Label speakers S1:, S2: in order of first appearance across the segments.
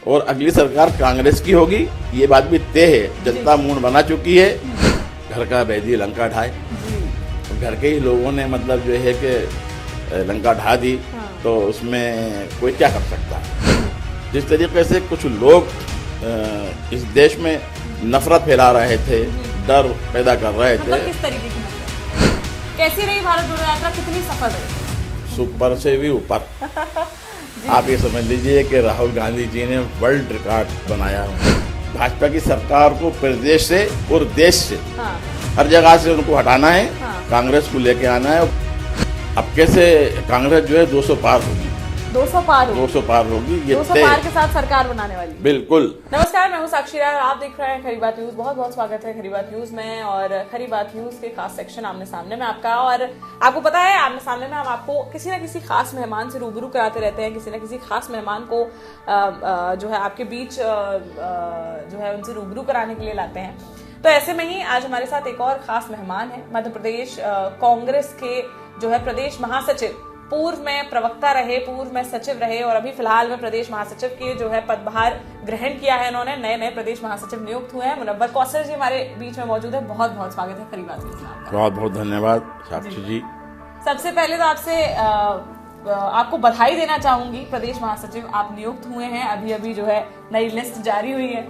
S1: और अगली सरकार कांग्रेस की होगी, ये बात भी तय है। जनता मूड बना चुकी है, घर का बैदी लंका ढाए। घर के ही लोगों ने मतलब जो है कि लंका ढा दी, तो उसमें कोई क्या कर सकता है। जिस तरीके से कुछ लोग इस देश में नफरत फैला रहे थे, डर पैदा कर रहे थे।
S2: किस तरीके की नफरत? कैसी रही भारत जोड़ो यात्रा, कितनी सफल रही?
S1: सुपर से भी ऊपर। आप ये समझ लीजिए कि राहुल गांधी जी ने वर्ल्ड रिकॉर्ड बनाया। भाजपा की सरकार को प्रदेश से और देश से हर जगह से उनको हटाना है, कांग्रेस को लेके आना है। अब कैसे कांग्रेस जो है 200 पार होगी,
S2: 200 पार होगी,
S1: 200 पार होगी, ये
S2: 200 पार के साथ सरकार बनाने वाली।
S1: बिल्कुल।
S2: नमस्कार, मैं हूं साक्षी राय और आप देख रहे हैं खरी बात न्यूज। बहुत बहुत स्वागत है खरी बात न्यूज में। और खरी बात न्यूज के खास सेक्शन आमने सामने में आपका। और आपको पता है, आमने सामने में हम आपको किसी न किसी खास मेहमान से रूबरू कराते रहते हैं। किसी न किसी खास मेहमान को जो है आपके बीच जो है उनसे रूबरू कराने के लिए लाते हैं। तो ऐसे में ही आज हमारे साथ एक और खास मेहमान है। मध्य प्रदेश कांग्रेस के जो है प्रदेश महासचिव, पूर्व में प्रवक्ता रहे, पूर्व में सचिव रहे और अभी फिलहाल में प्रदेश महासचिव के जो है पदभार ग्रहण किया है इन्होंने। नए नए प्रदेश महासचिव नियुक्त हुए हैं। मुनव्वर कौसर जी हमारे बीच में मौजूद है। बहुत बहुत स्वागत है खरी बात न्यूज़ में आपका।
S1: बहुत बहुत धन्यवाद साक्षी जी।
S2: सबसे पहले तो आपसे आपको बधाई देना चाहूंगी। प्रदेश महासचिव आप नियुक्त हुए हैं, अभी अभी जो है नई लिस्ट जारी हुई है।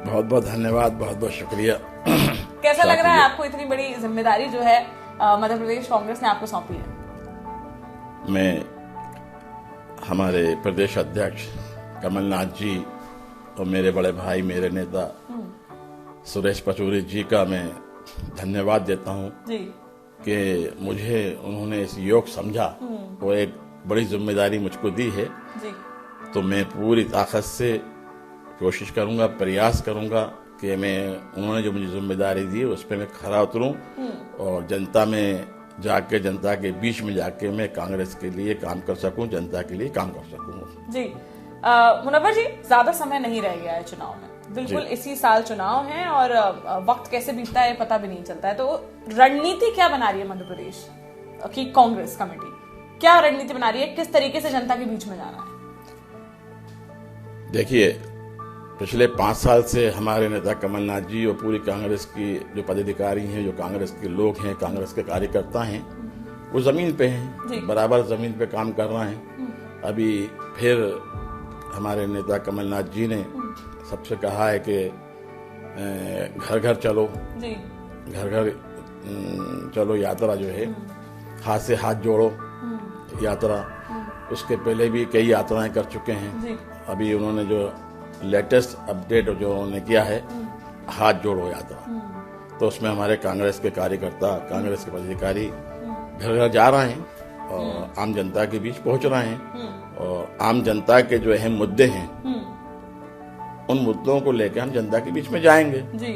S1: बहुत बहुत धन्यवाद, बहुत बहुत शुक्रिया।
S2: कैसा लग रहा है आपको, इतनी बड़ी जिम्मेदारी जो है मध्य प्रदेश कांग्रेस ने आपको सौंपी है?
S1: मैं हमारे प्रदेश अध्यक्ष कमलनाथ जी और मेरे बड़े भाई, मेरे नेता सुरेश पचौरी जी का मैं धन्यवाद देता हूं कि मुझे उन्होंने इस योग समझा और एक बड़ी जिम्मेदारी मुझको दी है। तो मैं पूरी ताकत से कोशिश करूंगा, प्रयास करूंगा कि मैं उन्होंने जो मुझे जिम्मेदारी दी उस पर मैं खरा उतरूं और जनता में जाके, जनता के बीच में जाके मैं कांग्रेस के लिए काम कर सकूं, जनता के लिए काम कर सकूं।
S2: जी मुनव्वर जी, ज्यादा समय नहीं रह गया है चुनाव में। बिल्कुल इसी साल चुनाव है और वक्त कैसे बीतता है पता भी नहीं चलता है। तो रणनीति क्या बना रही है मध्य प्रदेश की कांग्रेस कमेटी? क्या रणनीति बना रही है, किस तरीके से जनता के बीच में जाना है?
S1: देखिए, पिछले 5 साल से हमारे नेता कमलनाथ जी और पूरी कांग्रेस की जो पदाधिकारी हैं, जो कांग्रेस के लोग हैं, कांग्रेस के कार्यकर्ता हैं, वो जमीन पे हैं, बराबर जमीन पे काम कर रहे हैं। अभी फिर हमारे नेता कमलनाथ जी ने सबसे कहा है कि घर घर चलो, घर घर चलो यात्रा जो है, हाथ से हाथ जोड़ो यात्रा। उसके पहले भी कई यात्राएं कर चुके हैं। अभी उन्होंने जो लेटेस्ट अपडेट जो उन्होंने किया है, हाथ जोड़ो यात्रा, तो उसमें हमारे कांग्रेस के कार्यकर्ता, कांग्रेस के पदाधिकारी घर घर जा रहे हैं और आम जनता के बीच पहुंच रहे हैं और आम जनता के जो अहम मुद्दे हैं उन मुद्दों को लेकर हम जनता के बीच में जाएंगे।
S2: जी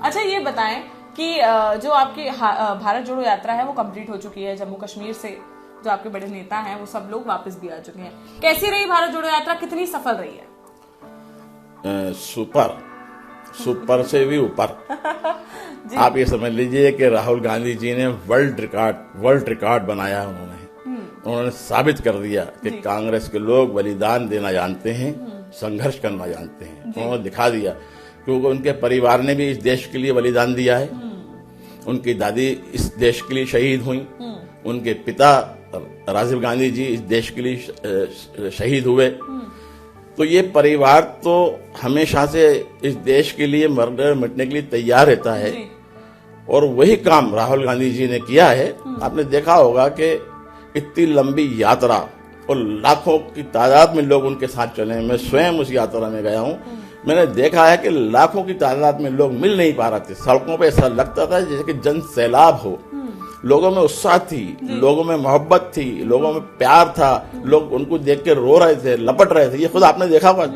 S2: अच्छा, ये बताएं कि जो आपकी भारत जोड़ो यात्रा है वो कंप्लीट हो चुकी है। जम्मू कश्मीर से जो आपके बड़े नेता हैं वो सब लोग वापस भी आ चुके हैं। कैसी रही भारत जोड़ो यात्रा, कितनी सफल रही है?
S1: सुपर से भी ऊपर। आप ये समझ लीजिए कि राहुल गांधी जी ने वर्ल्ड रिकॉर्ड बनाया। उन्होंने साबित कर दिया कि कांग्रेस के लोग बलिदान देना जानते हैं, संघर्ष करना जानते हैं। उन्होंने दिखा दिया, क्योंकि उनके परिवार ने भी इस देश के लिए बलिदान दिया है। उनकी दादी इस देश के लिए शहीद हुई, उनके पिता राजीव गांधी जी इस देश के लिए शहीद हुए। तो ये परिवार तो हमेशा से इस देश के लिए मरने मिटने के लिए तैयार रहता है और वही काम राहुल गांधी जी ने किया है। आपने देखा होगा कि इतनी लंबी यात्रा और लाखों की तादाद में लोग उनके साथ चले। मैं स्वयं उस यात्रा में गया हूँ। मैंने देखा है कि लाखों की तादाद में लोग मिल नहीं पा रहे थे। सड़कों पे ऐसा लगता था जैसे कि जन सैलाब हो। लोगों में उत्साह थी, लोगों में मोहब्बत थी, लोगों में प्यार था। लोग उनको देख के रो रहे थे, लपट रहे थे। ये खुद आपने देखा होगा।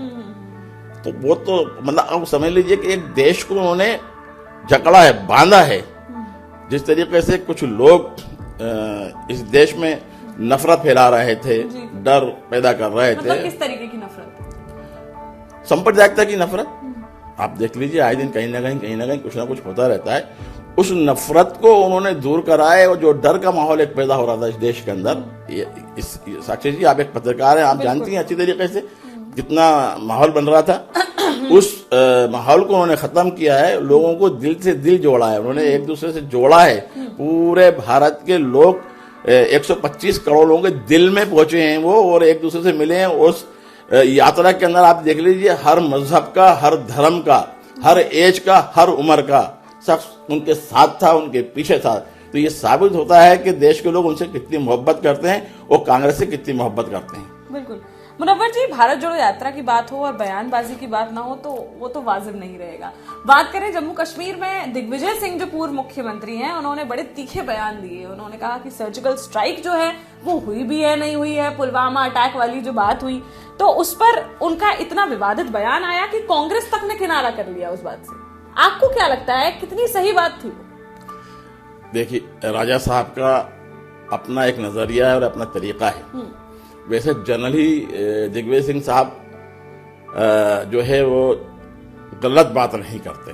S1: तो वो तो मतलब आप समझ लीजिए कि एक देश को उन्होंने जकड़ा है, बांधा है। जिस तरीके से कुछ लोग इस देश में नफरत फैला रहे थे, डर पैदा कर रहे थे।
S2: किस तरीके की नफरत?
S1: सांप्रदायिकता की नफरत। आप देख लीजिए, आए दिन कहीं ना कहीं कुछ ना कुछ होता रहता है। उस नफरत को उन्होंने दूर कराए और जो डर का माहौल एक पैदा हो रहा था इस देश के अंदर। साक्षी जी, आप एक पत्रकार हैं, आप जानती हैं अच्छी तरीके से कितना माहौल बन रहा था, उस माहौल को उन्होंने खत्म किया है। लोगों को दिल से दिल जोड़ा है, उन्होंने एक दूसरे से जोड़ा है। पूरे भारत के लोग 125 करोड़ लोगों के दिल में पहुंचे हैं वो, और एक दूसरे से मिले हैं। उस यात्रा के अंदर आप देख लीजिए, हर मजहब का, हर धर्म का, हर एज का, हर उम्र का शख्स उनके साथ था, उनके पीछे था। तो ये साबित होता है कि देश के लोग उनसे कितनी मोहब्बत करते हैं और कांग्रेस से कितनी मोहब्बत करते हैं।
S2: बिल्कुल मुनव्वर जी, भारत जोड़ो यात्रा की बात हो और बयानबाजी की बात ना हो तो वो तो वाजिब नहीं रहेगा। बात करें जम्मू कश्मीर में, दिग्विजय सिंह जो पूर्व मुख्यमंत्री हैं, उन्होंने बड़े तीखे बयान दिए। उन्होंने कहा कि सर्जिकल स्ट्राइक जो है वो हुई भी है नहीं हुई है, पुलवामा अटैक वाली जो बात हुई, तो उस पर उनका इतना विवादित बयान आया कि कांग्रेस तक ने किनारा कर लिया उस बात से। आपको क्या लगता है कितनी सही बात थी वो?
S1: देखिए, राजा साहब का अपना एक नजरिया है और अपना तरीका है। वैसे जनरली दिग्विजय सिंह साहब जो है वो गलत बात नहीं करते।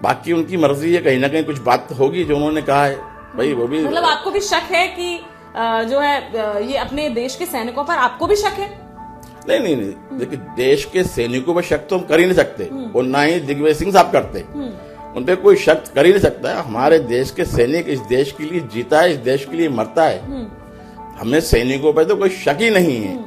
S1: बाकी उनकी मर्जी है, कहीं ना कहीं कुछ बात होगी जो उन्होंने कहा है, भाई वो भी।
S2: मतलब आपको भी शक है कि जो है ये अपने देश के सैनिकों पर आपको भी शक है?
S1: नहीं, देखिए, देश के सैनिकों पर शक तो हम कर ही नहीं सकते, और ना ही दिग्विजय सिंह साहब करते। उन पर कोई शक कर ही नहीं सकता है। हमारे देश के सैनिक इस देश के लिए जीता है, इस देश के लिए मरता है। हमें सैनिकों पे तो कोई शक ही नहीं है।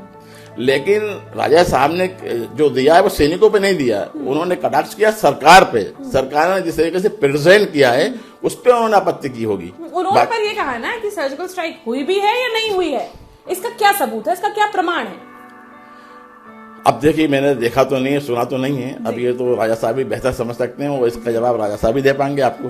S1: लेकिन राजा साहब ने जो दिया है वो सैनिकों पे नहीं दिया, उन्होंने कटाक्ष किया सरकार पे। सरकार ने जिस तरीके से प्रेजेंट किया है उस पर उन्होंने आपत्ति की होगी।
S2: उन्होंने पर ये कहा ना कि सर्जिकल स्ट्राइक हुई भी है या नहीं हुई है, इसका क्या सबूत है, इसका क्या प्रमाण है?
S1: अब देखिए, मैंने देखा तो नहीं है, सुना तो नहीं है। अब ये तो राजा साहब भी बेहतर समझ सकते हैं, वो इसका जवाब राजा साहब ही दे पाएंगे आपको।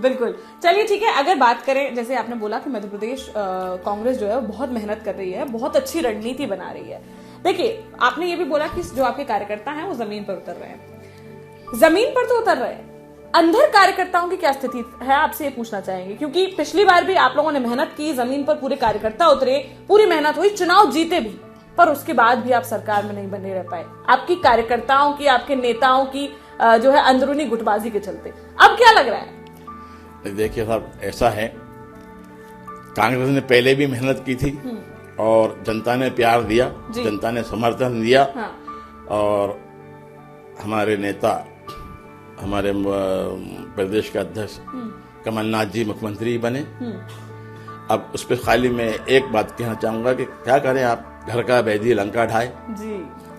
S2: बिल्कुल, चलिए ठीक है। अगर बात करें, जैसे आपने बोला कि मध्य प्रदेश कांग्रेस जो है वो बहुत मेहनत कर रही है, बहुत अच्छी रणनीति बना रही है। देखिए, आपने ये भी बोला कि जो आपके कार्यकर्ता हैं वो जमीन पर उतर रहे हैं। जमीन पर तो उतर रहे हैं, अंदर कार्यकर्ताओं की क्या स्थिति है, आपसे ये पूछना चाहेंगे। क्योंकि पिछली बार भी आप लोगों ने मेहनत की, जमीन पर पूरे कार्यकर्ता उतरे, पूरी मेहनत हुई, चुनाव जीते भी, पर उसके बाद भी आप सरकार में नहीं बने रह पाए, आपकी कार्यकर्ताओं की, आपके नेताओं की जो है अंदरूनी गुटबाजी के चलते। अब क्या लग रहा है?
S1: देखिए साहब, ऐसा है, कांग्रेस ने पहले भी मेहनत की थी और जनता ने प्यार दिया, जनता ने समर्थन दिया।
S2: हाँ।
S1: और हमारे नेता, हमारे प्रदेश के अध्यक्ष कमलनाथ जी मुख्यमंत्री बने। अब उस पर खाली मैं एक बात कहना चाहूंगा कि क्या करें आप, घर का बैदी लंका ढाए जी।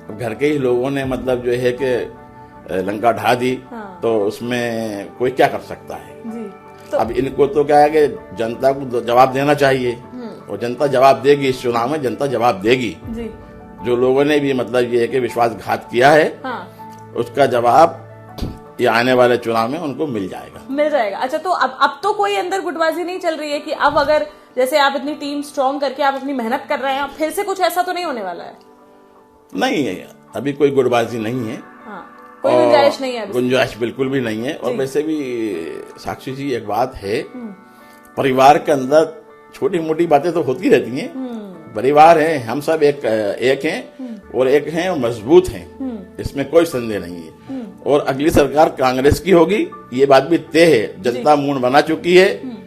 S1: अब घर के ही लोगों ने मतलब जो है कि लंका ढा दी। हाँ। तो उसमें कोई क्या कर सकता है जी। तो अब इनको तो क्या है कि जनता को जवाब देना चाहिए, और जनता जवाब देगी। इस चुनाव में जनता जवाब देगी जी। जो लोगों ने भी मतलब ये है कि विश्वासघात किया है, हाँ। उसका जवाब ये आने वाले चुनाव में उनको मिल जाएगा।
S2: अच्छा, तो अब तो कोई अंदर गुटबाजी नहीं चल रही है कि अब अगर जैसे आप इतनी टीम स्ट्रॉन्ग करके आप अपनी मेहनत कर रहे हैं, फिर से कुछ ऐसा तो नहीं होने वाला है?
S1: नहीं है, अभी कोई गुटबाजी नहीं है।
S2: हाँ, कोई गुंजाइश नहीं है,
S1: गुंजाइश बिल्कुल भी नहीं है। और वैसे भी साक्षी जी, एक बात है, परिवार के अंदर छोटी मोटी बातें तो होती रहती हैं। परिवार है, हम सब एक हैं, और एक हैं और मजबूत हैं, इसमें कोई संदेह नहीं है। और अगली सरकार कांग्रेस की होगी, ये बात भी तय है। जनता मूड बना चुकी है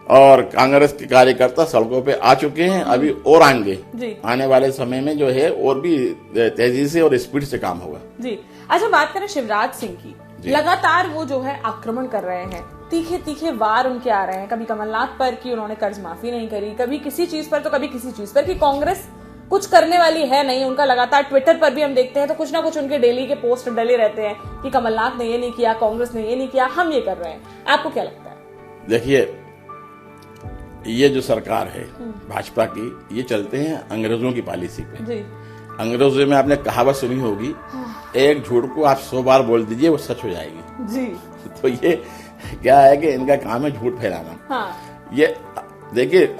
S1: और कांग्रेस के कार्यकर्ता सड़कों पे आ चुके हैं, अभी और आएंगे। आने वाले समय में जो है और भी तेजी से और स्पीड से काम होगा
S2: जी। अच्छा, बात करें शिवराज सिंह की, लगातार वो जो है आक्रमण कर रहे हैं, तीखे तीखे वार उनके आ रहे हैं। कभी कमलनाथ पर कि उन्होंने कर्ज माफी नहीं करी, कभी किसी चीज पर तो कभी किसी चीज पर कि कांग्रेस कुछ करने वाली है नहीं। उनका लगातार ट्विटर पर भी हम देखते हैं तो कुछ ना कुछ उनके डेली के पोस्ट डले रहते हैं कि कमलनाथ ने ये नहीं किया, कांग्रेस ने ये नहीं किया, हम ये कर रहे हैं। आपको क्या लगता है?
S1: देखिए, ये जो सरकार है भाजपा की, ये चलते हैं अंग्रेजों की पॉलिसी पे जी। अंग्रेजों में आपने कहावत सुनी होगी, एक झूठ को आप 100 बार बोल दीजिए वो सच हो जाएगी जी। तो ये क्या है कि इनका काम है झूठ फैलाना। हाँ। ये देखिए,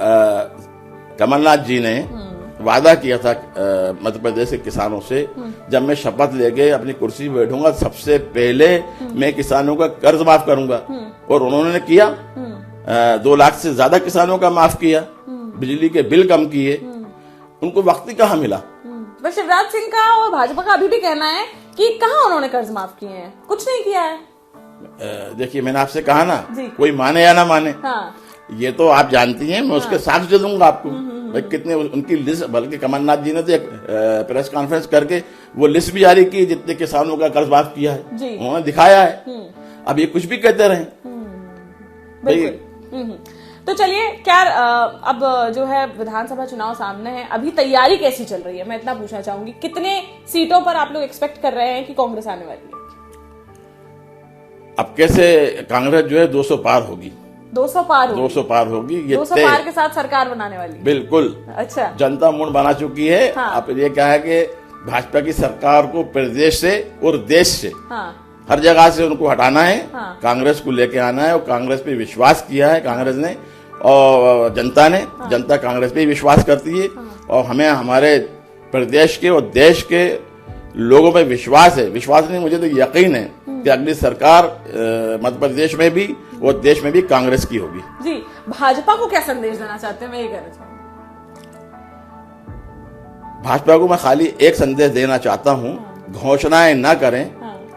S1: कमलनाथ जी ने वादा किया था मध्य प्रदेश के किसानों से, जब मैं शपथ लेके अपनी कुर्सी पे बैठूंगा सबसे पहले मैं किसानों का कर्ज माफ करूंगा। और उन्होंने किया, 2 लाख से ज्यादा किसानों का माफ किया, बिजली के बिल कम किए। उनको वक्त कहाँ मिला?
S2: बस शिवराज सिंह का और भाजपा का अभी भी कहना है कि कहाँ उन्होंने कर्ज माफ किए हैं, कुछ नहीं किया है।
S1: देखिए, मैंने आपसे कहा ना, कोई माने या ना माने, हाँ। ये तो आप जानती हैं, मैं उसके साक्ष्य दे दूंगा आपको। भाई कितने उनकी लिस्ट, बल्कि कमलनाथ जी ने तो एक प्रेस कॉन्फ्रेंस करके वो लिस्ट भी जारी की जितने किसानों का कर्ज माफ किया है, उन्होंने दिखाया है। अब ये कुछ भी कहते रहे भाई।
S2: तो चलिए, क्या अब जो है विधानसभा चुनाव सामने है, अभी तैयारी कैसी चल रही है, मैं इतना पूछना चाहूंगी। कितने सीटों पर आप लोग एक्सपेक्ट कर रहे हैं कि कांग्रेस आने वाली है?
S1: अब कैसे कांग्रेस जो है 200 पार होगी,
S2: 200 पार होगी,
S1: 200 पार होगी, ये
S2: 200 पार के साथ सरकार बनाने वाली है।
S1: बिल्कुल।
S2: अच्छा,
S1: जनता मुड़ बना चुकी है।
S2: हाँ।
S1: अब ये क्या है कि भाजपा की सरकार को प्रदेश से और देश से,
S2: हाँ,
S1: हर जगह से उनको हटाना है।
S2: हाँ।
S1: कांग्रेस को लेके आना है, और कांग्रेस पे विश्वास किया है कांग्रेस ने और जनता ने।
S2: हाँ।
S1: जनता कांग्रेस पे विश्वास करती है, और हमें हमारे प्रदेश के और देश के लोगों पे विश्वास है। विश्वास नहीं, मुझे तो यकीन है कि अगली सरकार मध्य प्रदेश में भी और देश में भी कांग्रेस की होगी।
S2: जी, भाजपा को क्या संदेश देना चाहते हैं, मैं ये कहना चाहूंगी।
S1: भाजपा को मैं खाली एक संदेश देना चाहता हूँ, घोषणाएं न करें,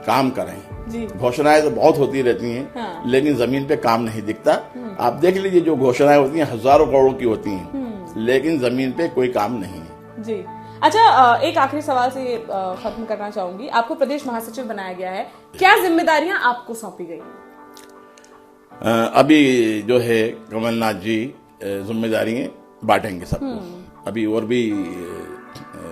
S1: काम करें।
S2: जी,
S1: घोषणाएं तो बहुत होती रहती हैं,
S2: हाँ।
S1: लेकिन जमीन पे काम नहीं दिखता। आप देख लीजिए, जो घोषणाएं होती हैं हजारों करोड़ों की होती हैं, लेकिन जमीन पे कोई काम नहीं है।
S2: जी। अच्छा, एक आखिरी सवाल से खत्म करना चाहूंगी। आपको प्रदेश महासचिव बनाया गया है, क्या जिम्मेदारियां आपको सौंपी गई?
S1: अभी जो है कमलनाथ जी जिम्मेदारियां बांटेंगे सबको। अभी और भी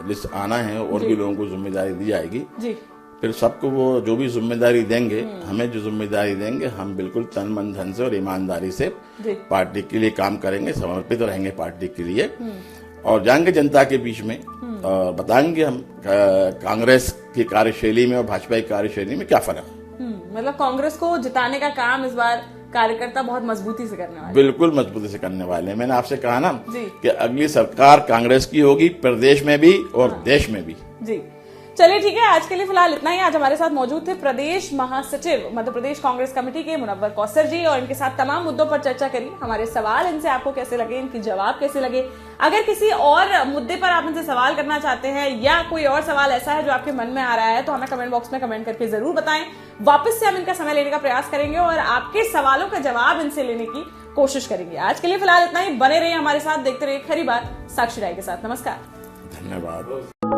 S1: लिस्ट आना है, और भी लोगों को जिम्मेदारी दी जाएगी।
S2: जी,
S1: फिर सबको वो जो भी जिम्मेदारी देंगे, हमें जो जिम्मेदारी देंगे, हम बिल्कुल तन मन धन से और ईमानदारी से पार्टी के लिए काम करेंगे, समर्पित रहेंगे पार्टी के लिए, और जाएंगे जनता के बीच में और बताएंगे हम कांग्रेस की कार्यशैली में और भाजपा की कार्यशैली में क्या फर्क है।
S2: मतलब कांग्रेस को जिताने का काम इस बार कार्यकर्ता बहुत मजबूती से करने वाले।
S1: बिल्कुल मजबूती से करने वाले हैं। मैंने आपसे कहा ना
S2: जी,
S1: कि अगली सरकार कांग्रेस की होगी, प्रदेश में भी और देश में भी।
S2: जी, चलिए ठीक है, आज के लिए फिलहाल इतना ही। आज हमारे साथ मौजूद थे प्रदेश महासचिव मध्य प्रदेश कांग्रेस कमेटी के मुनव्वर कौसर जी, और इनके साथ तमाम मुद्दों पर चर्चा करी। हमारे सवाल इनसे आपको कैसे लगे, इनके जवाब कैसे लगे। अगर किसी और मुद्दे पर आप इनसे सवाल करना चाहते हैं, या कोई और सवाल ऐसा है जो आपके मन में आ रहा है, तो हमें कमेंट बॉक्स में कमेंट करके जरूर बताएं। वापस से हम इनका समय लेने का प्रयास करेंगे और आपके सवालों का जवाब इनसे लेने की कोशिश करेंगे। आज के लिए फिलहाल इतना ही। बने रहिए हमारे साथ, देखते रहिए खरी बात साक्षी राय के साथ। नमस्कार,
S1: धन्यवाद।